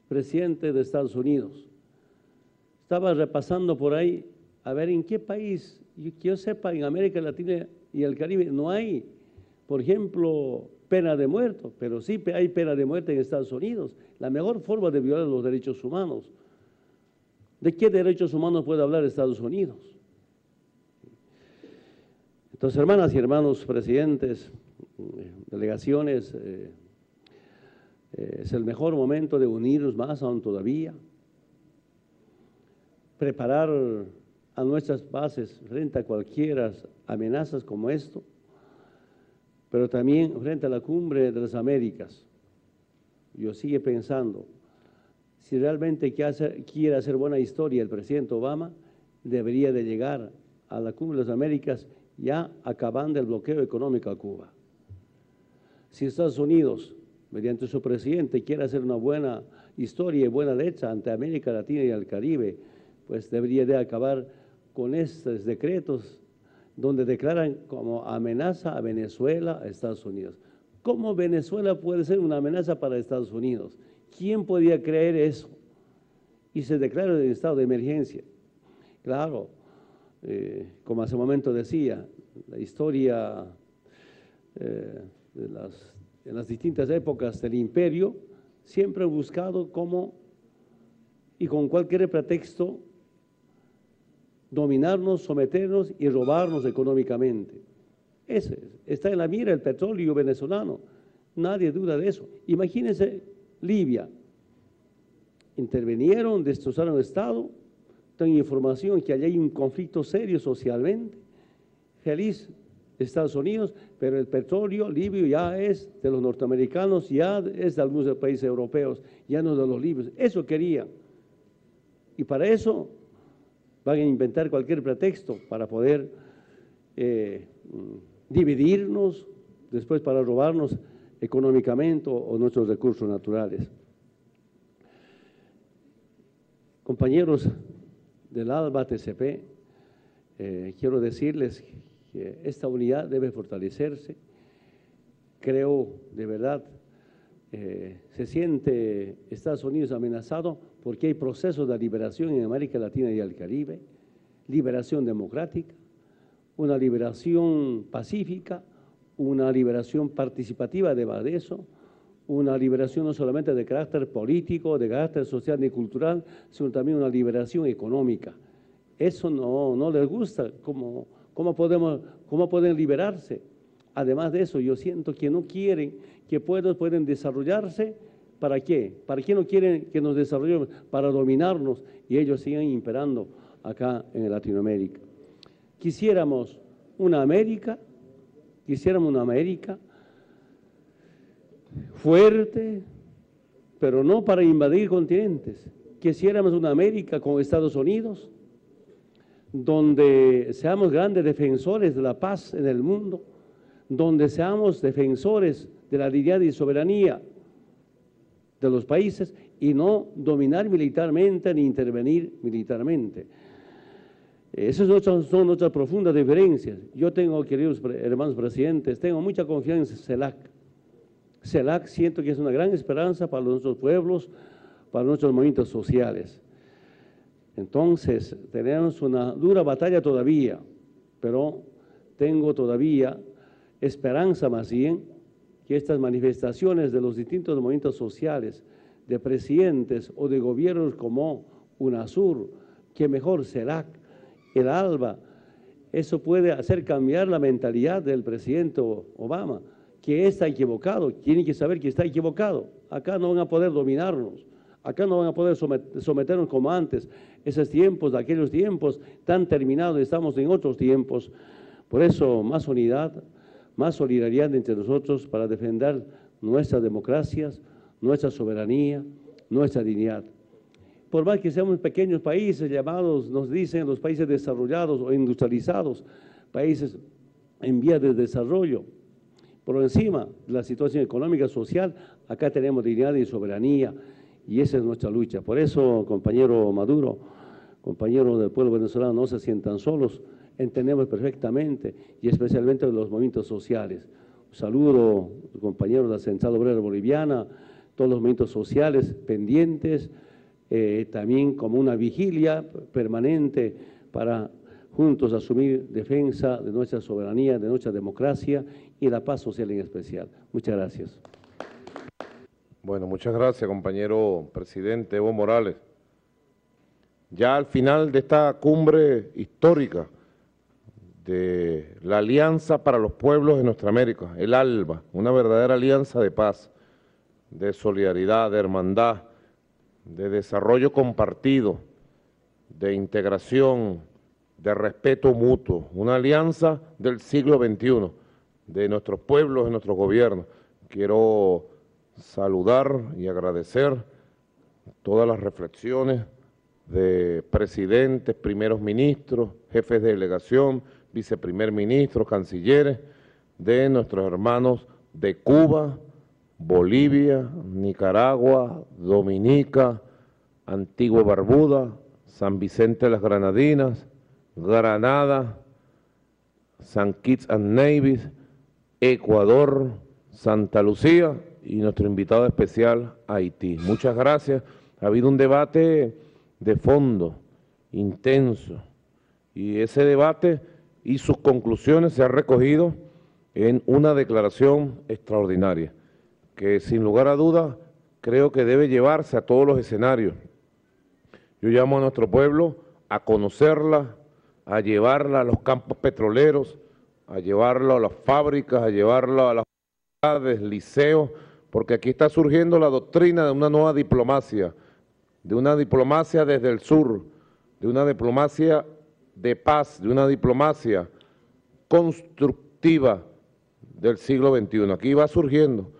presidente de Estados Unidos. Estaba repasando por ahí, a ver en qué país, que yo sepa, en América Latina y el Caribe no hay, por ejemplo, pena de muerte, pero sí hay pena de muerte en Estados Unidos. La mejor forma de violar los derechos humanos. ¿De qué derechos humanos puede hablar Estados Unidos? Entonces, hermanas y hermanos presidentes, delegaciones, es el mejor momento de unirnos más aún todavía, preparar a nuestras bases frente a cualquier amenazas como esto, pero también frente a la Cumbre de las Américas. Yo sigo pensando, si realmente quiere hacer buena historia el presidente Obama, debería de llegar a la Cumbre de las Américas ya acabando el bloqueo económico a Cuba. Si Estados Unidos, mediante su presidente, quiere hacer una buena historia y buena letra ante América Latina y el Caribe, pues debería de acabar con estos decretos donde declaran como amenaza a Venezuela, a Estados Unidos. ¿Cómo Venezuela puede ser una amenaza para Estados Unidos? ¿Quién podía creer eso? Y se declara el estado de emergencia. Claro, como hace un momento decía, la historia en las distintas épocas del imperio siempre ha buscado cómo y con cualquier pretexto dominarnos, someternos y robarnos económicamente. Está en la mira el petróleo venezolano, nadie duda de eso. Imagínense Libia, intervinieron, destrozaron el Estado, tengo información que allá hay un conflicto serio socialmente, feliz Estados Unidos, pero el petróleo libio ya es de los norteamericanos, ya es de algunos países europeos, ya no de los libios. Eso querían. Y para eso van a inventar cualquier pretexto para poder dividirnos, después para robarnos económicamente o nuestros recursos naturales. Compañeros del ALBA TCP, quiero decirles que esta unidad debe fortalecerse. Creo, de verdad, se siente Estados Unidos amenazado porque hay procesos de liberación en América Latina y el Caribe, liberación democrática, una liberación pacífica, una liberación participativa de eso, una liberación no solamente de carácter político, de carácter social y cultural, sino también una liberación económica. Eso no les gusta, ¿cómo pueden liberarse? Además de eso, yo siento que no quieren que pueden desarrollarse. ¿Para qué? ¿Para qué no quieren que nos desarrollemos? Para dominarnos y ellos sigan imperando acá en Latinoamérica. Quisiéramos una América fuerte, pero no para invadir continentes. Quisiéramos una América con Estados Unidos, donde seamos grandes defensores de la paz en el mundo, donde seamos defensores de la dignidad y soberanía de los países y no dominar militarmente ni intervenir militarmente. Esas son nuestras profundas diferencias. Yo tengo, queridos hermanos presidentes, tengo mucha confianza en CELAC. CELAC siento que es una gran esperanza para nuestros pueblos, para nuestros movimientos sociales. Entonces, tenemos una dura batalla todavía, pero tengo todavía esperanza más bien que estas manifestaciones de los distintos movimientos sociales, de presidentes o de gobiernos como UNASUR, que mejor CELAC, el ALBA, eso puede hacer cambiar la mentalidad del presidente Obama, que está equivocado, tiene que saber que está equivocado. Acá no van a poder dominarnos, acá no van a poder someternos como antes. Esos tiempos, de aquellos tiempos, están terminados, estamos en otros tiempos. Por eso, más unidad, más solidaridad entre nosotros para defender nuestras democracias, nuestra soberanía, nuestra dignidad. Por más que seamos pequeños países llamados, nos dicen, los países desarrollados o industrializados, países en vías de desarrollo, por encima de la situación económica, social, acá tenemos dignidad y soberanía, y esa es nuestra lucha. Por eso, compañero Maduro, compañeros del pueblo venezolano, no se sientan solos, entendemos perfectamente, y especialmente los movimientos sociales. Un saludo, compañeros de la Central Obrera Boliviana, todos los movimientos sociales pendientes, también como una vigilia permanente para juntos asumir defensa de nuestra soberanía, de nuestra democracia y la paz social en especial. Muchas gracias. Bueno, muchas gracias, compañero presidente Evo Morales. Ya al final de esta cumbre histórica de la Alianza para los Pueblos de Nuestra América, el ALBA, una verdadera alianza de paz, de solidaridad, de hermandad, de desarrollo compartido, de integración, de respeto mutuo, una alianza del siglo XXI, de nuestros pueblos, de nuestros gobiernos. Quiero saludar y agradecer todas las reflexiones de presidentes, primeros ministros, jefes de delegación, viceprimer ministros, cancilleres, de nuestros hermanos de Cuba, Bolivia, Nicaragua, Dominica, Antigua y Barbuda, San Vicente de las Granadinas, Granada, San Kitts and Nevis, Ecuador, Santa Lucía y nuestro invitado especial, Haití. Muchas gracias. Ha habido un debate de fondo, intenso, y ese debate y sus conclusiones se han recogido en una declaración extraordinaria, que sin lugar a dudas creo que debe llevarse a todos los escenarios. Yo llamo a nuestro pueblo a conocerla, a llevarla a los campos petroleros, a llevarlo a las fábricas, a llevarlo a las universidades, liceos, porque aquí está surgiendo la doctrina de una nueva diplomacia, de una diplomacia desde el sur, de una diplomacia de paz, de una diplomacia constructiva del siglo XXI. Aquí va surgiendo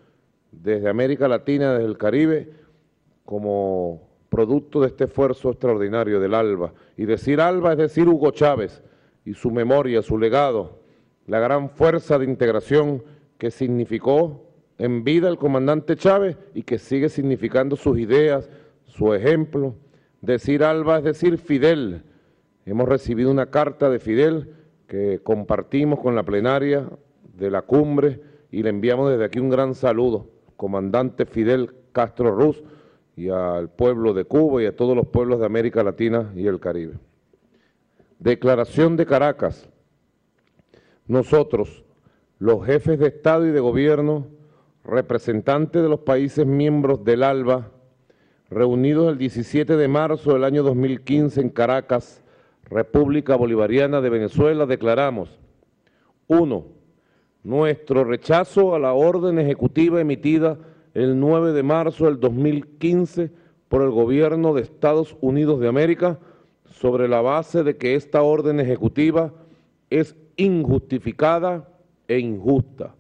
desde América Latina, desde el Caribe, como producto de este esfuerzo extraordinario del ALBA. Y decir ALBA es decir Hugo Chávez y su memoria, su legado, la gran fuerza de integración que significó en vida el comandante Chávez y que sigue significando sus ideas, su ejemplo. Decir ALBA es decir Fidel. Hemos recibido una carta de Fidel que compartimos con la plenaria de la cumbre y le enviamos desde aquí un gran saludo, comandante Fidel Castro Ruz, y al pueblo de Cuba y a todos los pueblos de América Latina y el Caribe. Declaración de Caracas. Nosotros, los jefes de Estado y de Gobierno, representantes de los países miembros del ALBA, reunidos el 17 de marzo del año 2015 en Caracas, República Bolivariana de Venezuela, declaramos: 1. Nuestro rechazo a la orden ejecutiva emitida el 9 de marzo del 2015 por el Gobierno de Estados Unidos de América, sobre la base de que esta orden ejecutiva es injustificada e injusta,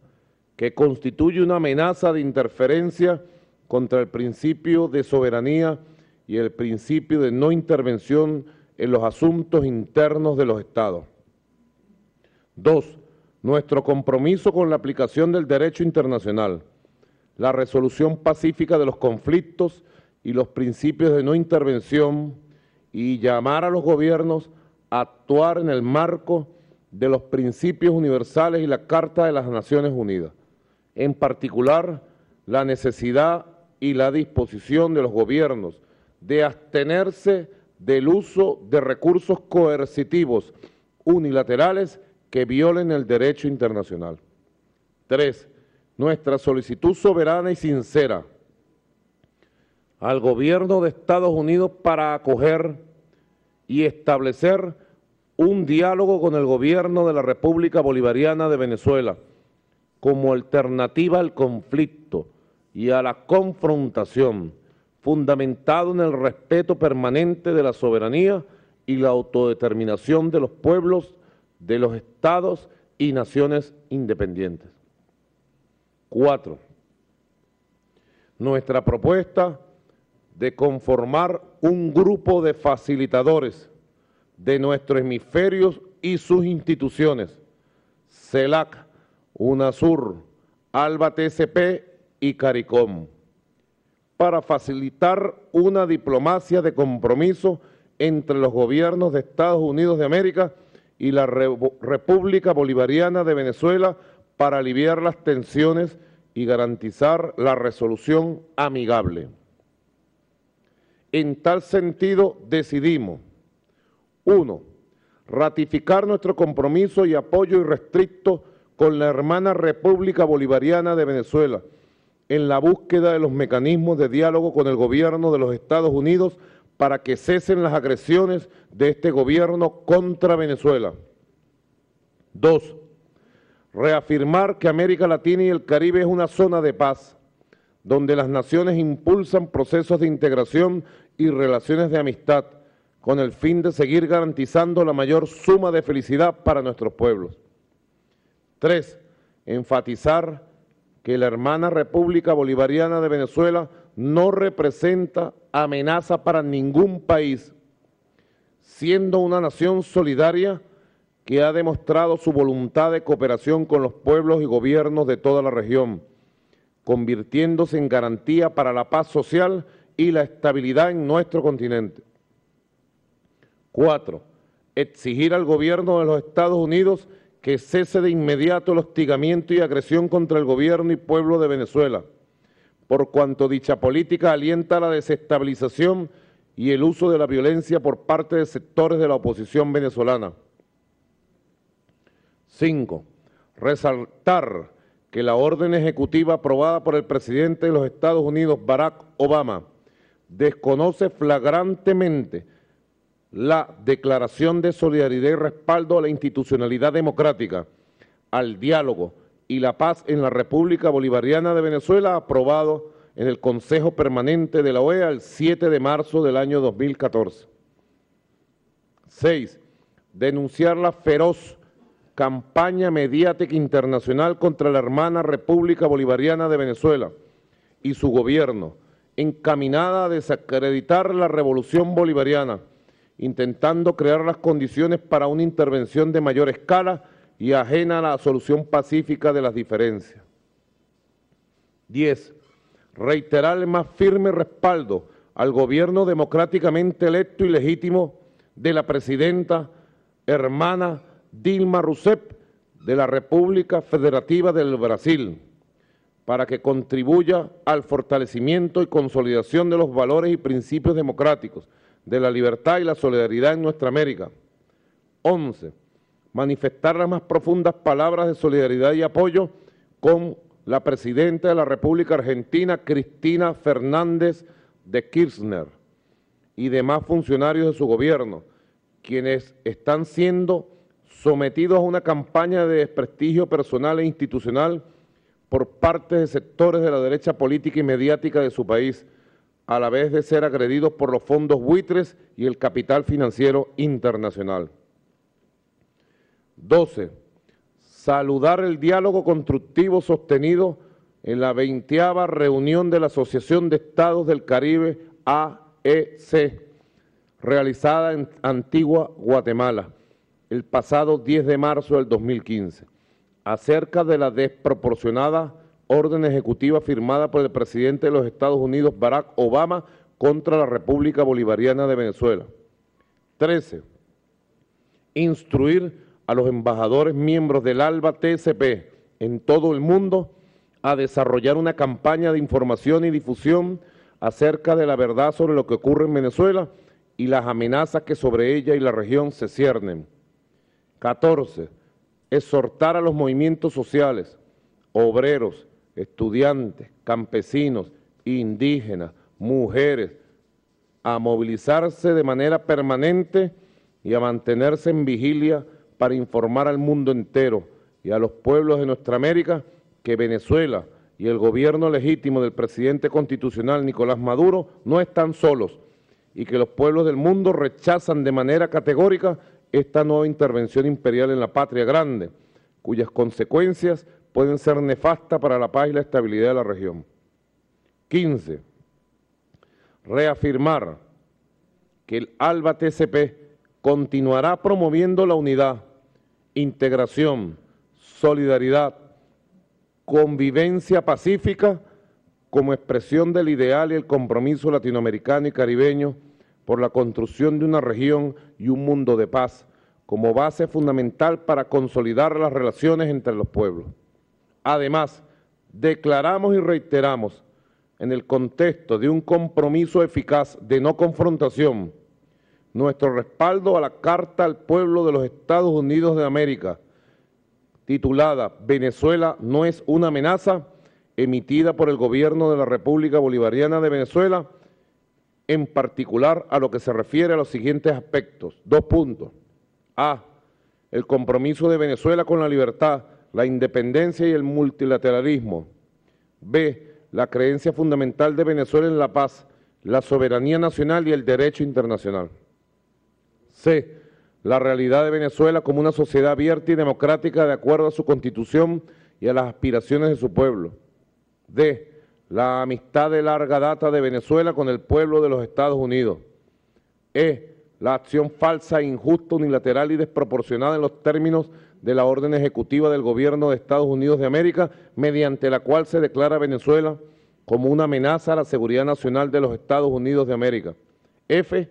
que constituye una amenaza de interferencia contra el principio de soberanía y el principio de no intervención en los asuntos internos de los Estados. 2. Nuestro compromiso con la aplicación del derecho internacional, la resolución pacífica de los conflictos y los principios de no intervención, y llamar a los gobiernos a actuar en el marco de los principios universales y la Carta de las Naciones Unidas, en particular la necesidad y la disposición de los gobiernos de abstenerse del uso de recursos coercitivos unilaterales que violen el derecho internacional. 3. Nuestra solicitud soberana y sincera al Gobierno de Estados Unidos para acoger y establecer un diálogo con el Gobierno de la República Bolivariana de Venezuela como alternativa al conflicto y a la confrontación, fundamentado en el respeto permanente de la soberanía y la autodeterminación de los pueblos, de los estados y naciones independientes. 4. Nuestra propuesta de conformar un grupo de facilitadores de nuestro hemisferio y sus instituciones, CELAC, UNASUR, ALBA TCP y CARICOM, para facilitar una diplomacia de compromiso entre los gobiernos de Estados Unidos de América y la República Bolivariana de Venezuela para aliviar las tensiones y garantizar la resolución amigable. En tal sentido, decidimos: 1. Ratificar nuestro compromiso y apoyo irrestricto con la hermana República Bolivariana de Venezuela en la búsqueda de los mecanismos de diálogo con el gobierno de los Estados Unidos para que cesen las agresiones de este gobierno contra Venezuela. 2. Reafirmar que América Latina y el Caribe es una zona de paz, donde las naciones impulsan procesos de integración y relaciones de amistad, con el fin de seguir garantizando la mayor suma de felicidad para nuestros pueblos. 3. enfatizar que la hermana República Bolivariana de Venezuela no representa amenaza para ningún país, siendo una nación solidaria que ha demostrado su voluntad de cooperación con los pueblos y gobiernos de toda la región, convirtiéndose en garantía para la paz social y la estabilidad en nuestro continente. 4. Exigir al gobierno de los Estados Unidos que cese de inmediato el hostigamiento y agresión contra el gobierno y pueblo de Venezuela, por cuanto dicha política alienta la desestabilización y el uso de la violencia por parte de sectores de la oposición venezolana. 5. Resaltar que la orden ejecutiva aprobada por el presidente de los Estados Unidos, Barack Obama, desconoce flagrantemente la declaración de solidaridad y respaldo a la institucionalidad democrática, al diálogo y la paz en la República Bolivariana de Venezuela, aprobado en el Consejo Permanente de la OEA el 7 de marzo del año 2014. 6. Denunciar la feroz campaña mediática internacional contra la hermana República Bolivariana de Venezuela y su gobierno, encaminada a desacreditar la revolución bolivariana, intentando crear las condiciones para una intervención de mayor escala y ajena a la solución pacífica de las diferencias. 10. Reiterar el más firme respaldo al gobierno democráticamente electo y legítimo de la presidenta hermana Dilma Rousseff de la República Federativa del Brasil, para que contribuya al fortalecimiento y consolidación de los valores y principios democráticos, de la libertad y la solidaridad en nuestra América. 11. Manifestar las más profundas palabras de solidaridad y apoyo con la presidenta de la República Argentina, Cristina Fernández de Kirchner, y demás funcionarios de su gobierno, quienes están siendo sometidos a una campaña de desprestigio personal e institucional por parte de sectores de la derecha política y mediática de su país, a la vez de ser agredidos por los fondos buitres y el capital financiero internacional. 12. Saludar el diálogo constructivo sostenido en la 20ª reunión de la Asociación de Estados del Caribe, AEC, realizada en Antigua, Guatemala, el pasado 10 de marzo del 2015, acerca de la desproporcionada orden ejecutiva firmada por el presidente de los Estados Unidos, Barack Obama, contra la República Bolivariana de Venezuela. 13. Instruir a los embajadores miembros del ALBA-TCP en todo el mundo a desarrollar una campaña de información y difusión acerca de la verdad sobre lo que ocurre en Venezuela y las amenazas que sobre ella y la región se ciernen. 14. Exhortar a los movimientos sociales, obreros, estudiantes, campesinos, indígenas, mujeres, a movilizarse de manera permanente y a mantenerse en vigilia para informar al mundo entero y a los pueblos de nuestra América que Venezuela y el gobierno legítimo del presidente constitucional Nicolás Maduro no están solos y que los pueblos del mundo rechazan de manera categórica esta nueva intervención imperial en la patria grande, cuyas consecuencias pueden ser nefastas para la paz y la estabilidad de la región. 15. Reafirmar que el ALBA-TCP continuará promoviendo la unidad, integración, solidaridad, convivencia pacífica como expresión del ideal y el compromiso latinoamericano y caribeño por la construcción de una región y un mundo de paz como base fundamental para consolidar las relaciones entre los pueblos. Además, declaramos y reiteramos, en el contexto de un compromiso eficaz de no confrontación, nuestro respaldo a la Carta al Pueblo de los Estados Unidos de América, titulada Venezuela no es una amenaza, emitida por el Gobierno de la República Bolivariana de Venezuela, en particular a lo que se refiere a los siguientes aspectos. 2 puntos. A. El compromiso de Venezuela con la libertad, la independencia y el multilateralismo. B. La creencia fundamental de Venezuela en la paz, la soberanía nacional y el derecho internacional. C. La realidad de Venezuela como una sociedad abierta y democrática de acuerdo a su Constitución y a las aspiraciones de su pueblo. D, la amistad de larga data de Venezuela con el pueblo de los Estados Unidos. E, la acción falsa, injusta, unilateral y desproporcionada en los términos de la orden ejecutiva del gobierno de Estados Unidos de América, mediante la cual se declara a Venezuela como una amenaza a la seguridad nacional de los Estados Unidos de América. F,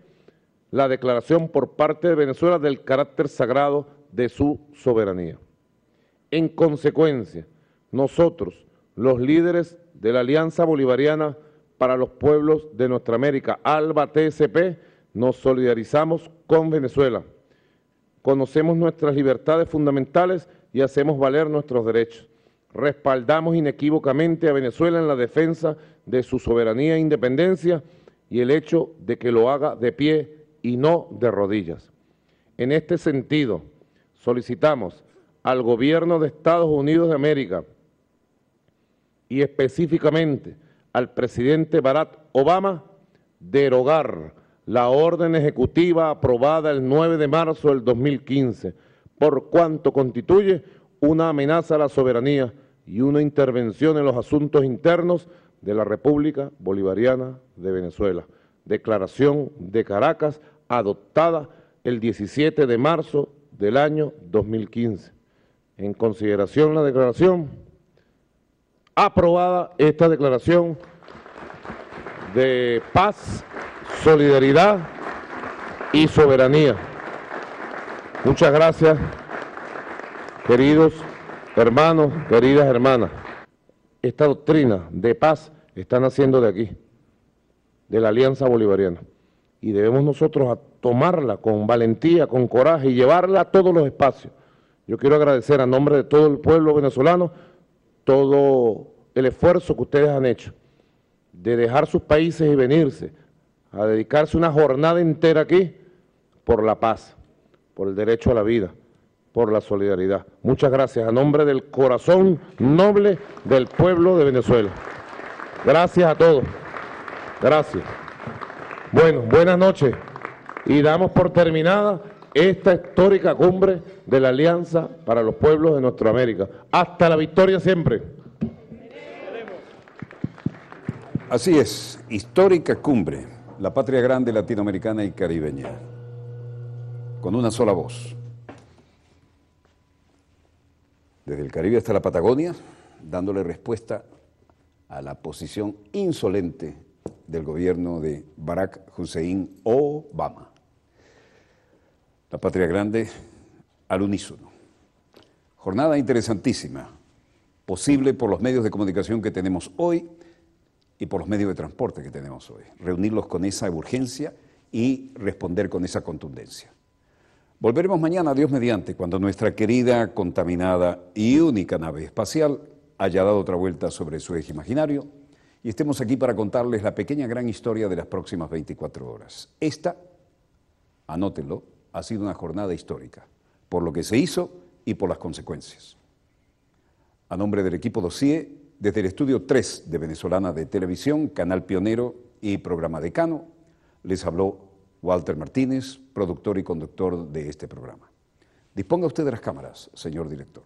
la declaración por parte de Venezuela del carácter sagrado de su soberanía. En consecuencia, nosotros, los líderes de la Alianza Bolivariana para los Pueblos de Nuestra América, ALBA-TSP, nos solidarizamos con Venezuela. Conocemos nuestras libertades fundamentales y hacemos valer nuestros derechos. Respaldamos inequívocamente a Venezuela en la defensa de su soberanía e independencia y el hecho de que lo haga de pie y no de rodillas. En este sentido, solicitamos al gobierno de Estados Unidos de América y específicamente al presidente Barack Obama derogar la orden ejecutiva aprobada el 9 de marzo del 2015, por cuanto constituye una amenaza a la soberanía y una intervención en los asuntos internos de la República Bolivariana de Venezuela. Declaración de Caracas, adoptada el 17 de marzo del año 2015. En consideración la declaración, aprobada esta declaración de paz, solidaridad y soberanía. Muchas gracias, queridos hermanos, queridas hermanas. Esta doctrina de paz está naciendo de aquí, de la Alianza Bolivariana, y debemos nosotros tomarla con valentía, con coraje y llevarla a todos los espacios. Yo quiero agradecer a nombre de todo el pueblo venezolano todo el esfuerzo que ustedes han hecho de dejar sus países y venirse a dedicarse una jornada entera aquí por la paz, por el derecho a la vida, por la solidaridad. Muchas gracias a nombre del corazón noble del pueblo de Venezuela. Gracias a todos. Gracias. Bueno, buenas noches y damos por terminada esta histórica cumbre de la Alianza para los Pueblos de Nuestra América. Hasta la victoria siempre. Así es, histórica cumbre, la patria grande latinoamericana y caribeña, con una sola voz. Desde el Caribe hasta la Patagonia, dándole respuesta a la posición insolente del gobierno de Barack Hussein Obama. La patria grande al unísono. Jornada interesantísima, posible por los medios de comunicación que tenemos hoy y por los medios de transporte que tenemos hoy. Reunirlos con esa urgencia y responder con esa contundencia. Volveremos mañana, Dios mediante, cuando nuestra querida, contaminada y única nave espacial haya dado otra vuelta sobre su eje imaginario y estemos aquí para contarles la pequeña gran historia de las próximas 24 horas. Esta, anótenlo, ha sido una jornada histórica, por lo que se hizo y por las consecuencias. A nombre del equipo Dossier, desde el estudio 3 de Venezolana de Televisión, Canal Pionero y Programa Decano, les habló Walter Martínez, productor y conductor de este programa. Disponga usted de las cámaras, señor director.